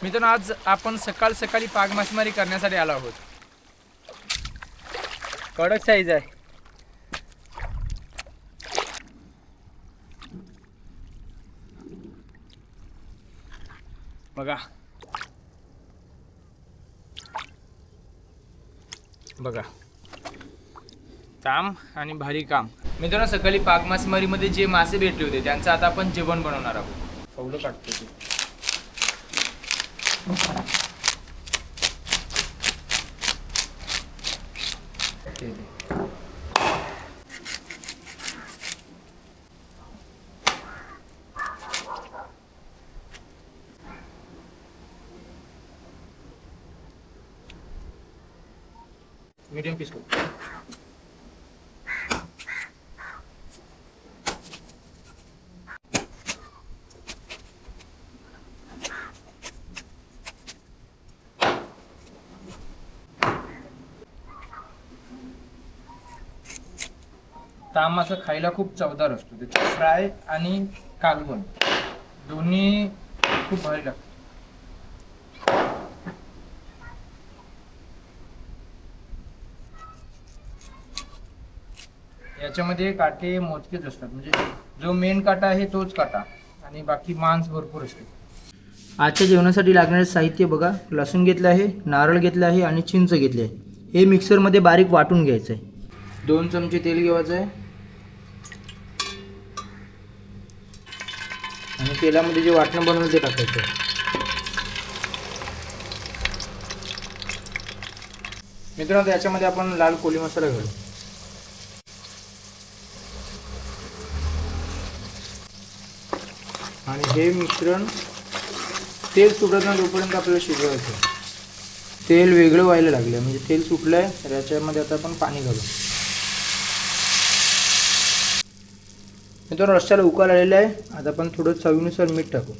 मित्रांनो, आज आपण सकाळी पाग मासेमारी करण्यासाठी आलो आहोत. कडक साईज आहे. बघा बघा, काम आणि भारी काम. मित्रांनो, सकाळी पाग मासेमारीमध्ये जे मासे भेटले होते त्यांचं आता आपण जेवण बनवणार आहोत. कौलं काढतो ते. मीडियम पीस को ताम मासा खायला खूप चवदार असतो. त्याची फ्राय आणि कालवण दोन्ही खूप भारी लागतात. याच्यामध्ये काटे मोजकेच असतात, म्हणजे जो मेन काटा आहे तोच काटा आणि बाकी मांस भरपूर असते. आजच्या जेवणासाठी लागणारे साहित्य बघा. लसूण घेतलं आहे, नारळ घेतलं आहे आणि चिंच घेतली आहे. हे मिक्सरमध्ये बारीक वाटून घ्यायचं आहे. 2 चमचे तेल घ्यायचं आहे आणि तेलामध्ये जे वाटणं बनवलं ते टाकायचं. मित्रांनो, त्याच्यामध्ये आपण लाल कोळी मसाला घालू. आणि हे मिश्रण तेल सुटत नाही तोपर्यंत आपल्याला शिजवायचं. तेल वेगळं व्हायला लागलं, म्हणजे तेल सुटलंय तर याच्यामध्ये आता आपण पाणी घालू. मित्रांनो, रश्श्याला उकळ आलेला आहे. आता आपण थोडं चवीनुसार मीठ टाकू.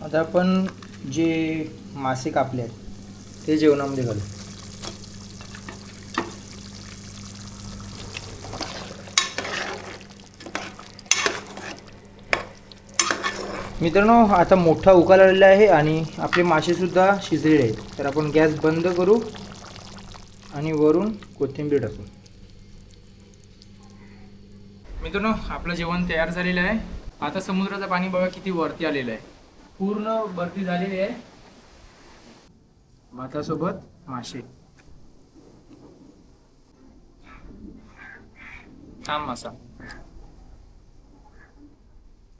आता आपण जे मासे कापले आहेत ते जेवणामध्ये घालू. मित्रांनो, आता मोठा उकाल आलेला आहे आणि आपले मासेसुद्धा शिजलेले आहेत. तर आपण गॅस बंद करू आणि वरून कोथिंबीर टाकू. मित्रांनो, आपलं जेवण तयार झालेलं आहे. आता समुद्राचं पाणी बघा किती वरती आलेलं आहे. पूर्ण भरती झालेली आहे. भातासोबत मासे, ताम मासा.